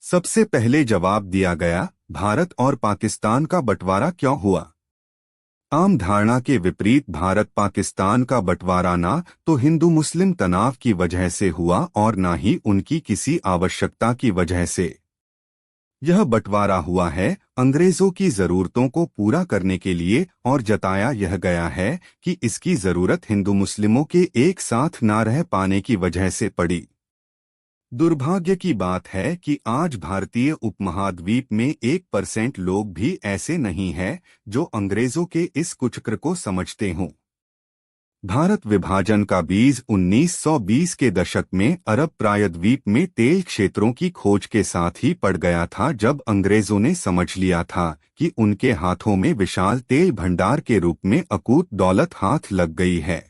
सबसे पहले जवाब दिया गया, भारत और पाकिस्तान का बंटवारा क्यों हुआ। आम धारणा के विपरीत भारत पाकिस्तान का बंटवारा ना तो हिंदू मुस्लिम तनाव की वजह से हुआ और ना ही उनकी किसी आवश्यकता की वजह से। यह बंटवारा हुआ है अंग्रेजों की जरूरतों को पूरा करने के लिए और जताया यह गया है कि इसकी जरूरत हिंदू मुस्लिमों के एक साथ ना रह पाने की वजह से पड़ी। दुर्भाग्य की बात है कि आज भारतीय उपमहाद्वीप में 1% लोग भी ऐसे नहीं हैं जो अंग्रेजों के इस कुचक्र को समझते हों। भारत विभाजन का बीज 1920 के दशक में अरब प्रायद्वीप में तेल क्षेत्रों की खोज के साथ ही पड़ गया था, जब अंग्रेजों ने समझ लिया था कि उनके हाथों में विशाल तेल भंडार के रूप में अकूत दौलत हाथ लग गई है।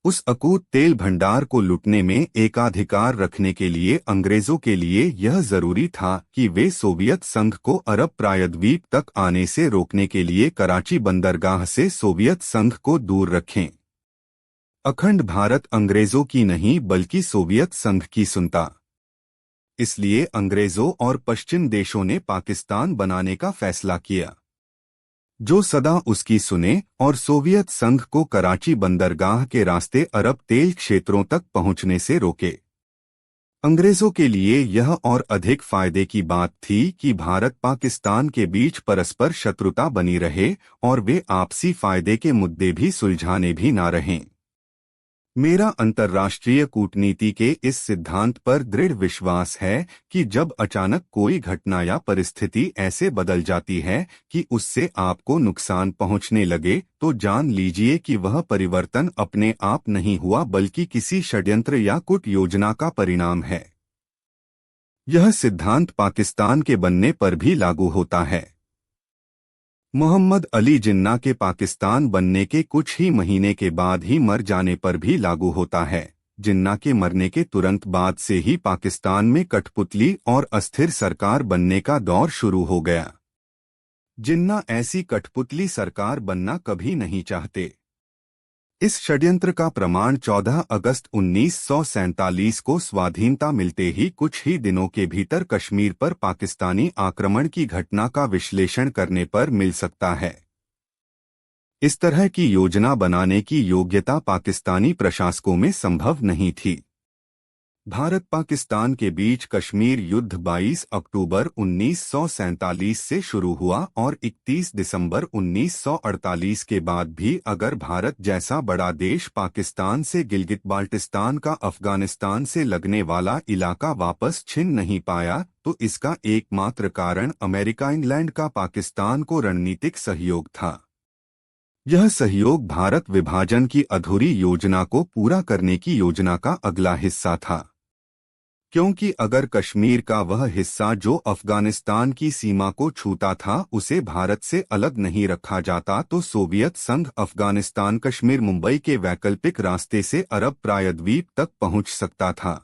उस अकूत तेल भंडार को लूटने में एकाधिकार रखने के लिए अंग्रेजों के लिए यह जरूरी था कि वे सोवियत संघ को अरब प्रायद्वीप तक आने से रोकने के लिए कराची बंदरगाह से सोवियत संघ को दूर रखें। अखंड भारत अंग्रेजों की नहीं बल्कि सोवियत संघ की सुनता। इसलिए अंग्रेजों और पश्चिम देशों ने पाकिस्तान बनाने का फैसला किया, जो सदा उसकी सुने और सोवियत संघ को कराची बंदरगाह के रास्ते अरब तेल क्षेत्रों तक पहुंचने से रोके। अंग्रेजों के लिए यह और अधिक फायदे की बात थी कि भारत पाकिस्तान के बीच परस्पर शत्रुता बनी रहे और वे आपसी फायदे के मुद्दे भी सुलझाने भी ना रहें। मेरा अंतर्राष्ट्रीय कूटनीति के इस सिद्धांत पर दृढ़ विश्वास है कि जब अचानक कोई घटना या परिस्थिति ऐसे बदल जाती है कि उससे आपको नुकसान पहुंचने लगे, तो जान लीजिए कि वह परिवर्तन अपने आप नहीं हुआ बल्कि किसी षड्यंत्र या कूट योजना का परिणाम है। यह सिद्धांत पाकिस्तान के बनने पर भी लागू होता है। मोहम्मद अली जिन्ना के पाकिस्तान बनने के कुछ ही महीने के बाद ही मर जाने पर भी लागू होता है। जिन्ना के मरने के तुरंत बाद से ही पाकिस्तान में कठपुतली और अस्थिर सरकार बनने का दौर शुरू हो गया। जिन्ना ऐसी कठपुतली सरकार बनना कभी नहीं चाहते। इस षड्यंत्र का प्रमाण 14 अगस्त 1947 को स्वाधीनता मिलते ही कुछ ही दिनों के भीतर कश्मीर पर पाकिस्तानी आक्रमण की घटना का विश्लेषण करने पर मिल सकता है। इस तरह की योजना बनाने की योग्यता पाकिस्तानी प्रशासकों में संभव नहीं थी। भारत पाकिस्तान के बीच कश्मीर युद्ध 22 अक्टूबर 1947 से शुरू हुआ और 31 दिसंबर 1948 के बाद भी अगर भारत जैसा बड़ा देश पाकिस्तान से गिलगित बाल्टिस्तान का अफगानिस्तान से लगने वाला इलाका वापस छीन नहीं पाया, तो इसका एकमात्र कारण अमेरिका इंग्लैंड का पाकिस्तान को रणनीतिक सहयोग था। यह सहयोग भारत विभाजन की अधूरी योजना को पूरा करने की योजना का अगला हिस्सा था, क्योंकि अगर कश्मीर का वह हिस्सा जो अफगानिस्तान की सीमा को छूता था उसे भारत से अलग नहीं रखा जाता, तो सोवियत संघ अफगानिस्तान कश्मीर मुंबई के वैकल्पिक रास्ते से अरब प्रायद्वीप तक पहुंच सकता था।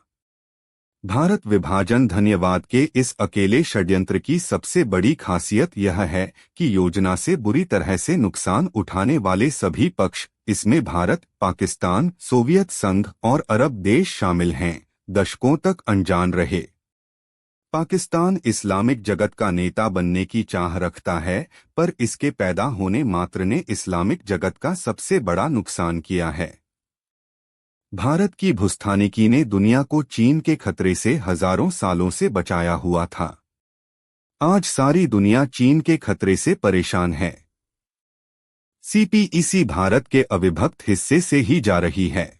भारत विभाजन धन्यवाद के इस अकेले षड्यंत्र की सबसे बड़ी खासियत यह है कि योजना से बुरी तरह से नुकसान उठाने वाले सभी पक्ष, इसमें भारत, पाकिस्तान, सोवियत संघ और अरब देश शामिल हैं, दशकों तक अनजान रहे। पाकिस्तान इस्लामिक जगत का नेता बनने की चाह रखता है, पर इसके पैदा होने मात्र ने इस्लामिक जगत का सबसे बड़ा नुकसान किया है। भारत की भूस्थानिकी ने दुनिया को चीन के खतरे से हजारों सालों से बचाया हुआ था। आज सारी दुनिया चीन के खतरे से परेशान है। सीपीईसी भारत के अविभक्त हिस्से से ही जा रही है।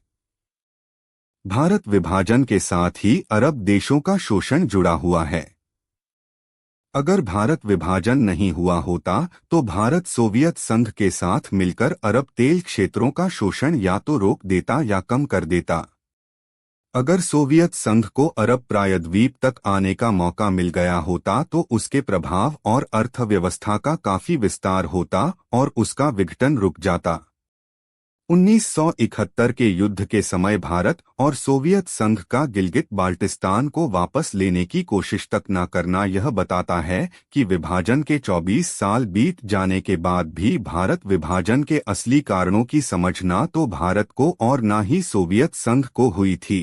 भारत विभाजन के साथ ही अरब देशों का शोषण जुड़ा हुआ है। अगर भारत विभाजन नहीं हुआ होता तो भारत सोवियत संघ के साथ मिलकर अरब तेल क्षेत्रों का शोषण या तो रोक देता या कम कर देता। अगर सोवियत संघ को अरब प्रायद्वीप तक आने का मौका मिल गया होता तो उसके प्रभाव और अर्थव्यवस्था का काफी विस्तार होता और उसका विघटन रुक जाता। 1971 के युद्ध के समय भारत और सोवियत संघ का गिलगित बाल्टिस्तान को वापस लेने की कोशिश तक न करना यह बताता है कि विभाजन के 24 साल बीत जाने के बाद भी भारत विभाजन के असली कारणों की समझ ना तो भारत को और ना ही सोवियत संघ को हुई थी।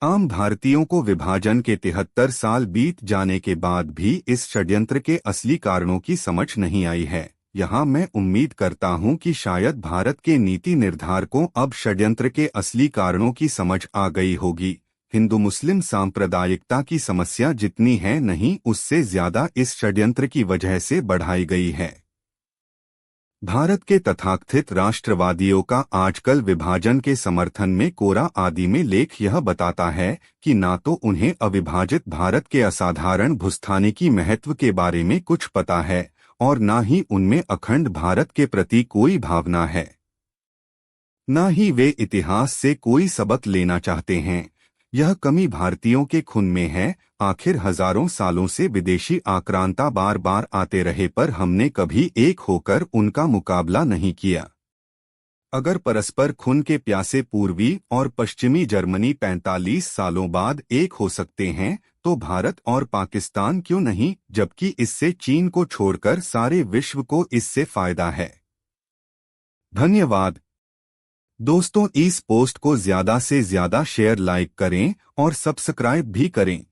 आम भारतीयों को विभाजन के 73 साल बीत जाने के बाद भी इस षड्यंत्र के असली कारणों की समझ नहीं आई है। यहाँ मैं उम्मीद करता हूँ कि शायद भारत के नीति निर्धारकों अब षड्यंत्र के असली कारणों की समझ आ गई होगी। हिंदू मुस्लिम सांप्रदायिकता की समस्या जितनी है नहीं उससे ज्यादा इस षड्यंत्र की वजह से बढ़ाई गई है। भारत के तथाकथित राष्ट्रवादियों का आजकल विभाजन के समर्थन में कोरा आदि में लेख यह बताता है कि ना तो उन्हें अविभाजित भारत के असाधारण भूस्थानिकी महत्व के बारे में कुछ पता है और ना ही उनमें अखंड भारत के प्रति कोई भावना है, न ही वे इतिहास से कोई सबक लेना चाहते हैं। यह कमी भारतीयों के खून में है। आखिर हजारों सालों से विदेशी आक्रांता बार बार आते रहे पर हमने कभी एक होकर उनका मुकाबला नहीं किया। अगर परस्पर खून के प्यासे पूर्वी और पश्चिमी जर्मनी 45 सालों बाद एक हो सकते हैं तो भारत और पाकिस्तान क्यों नहीं, जबकि इससे चीन को छोड़कर सारे विश्व को इससे फायदा है। धन्यवाद दोस्तों, इस पोस्ट को ज्यादा से ज्यादा शेयर लाइक करें और सब्सक्राइब भी करें।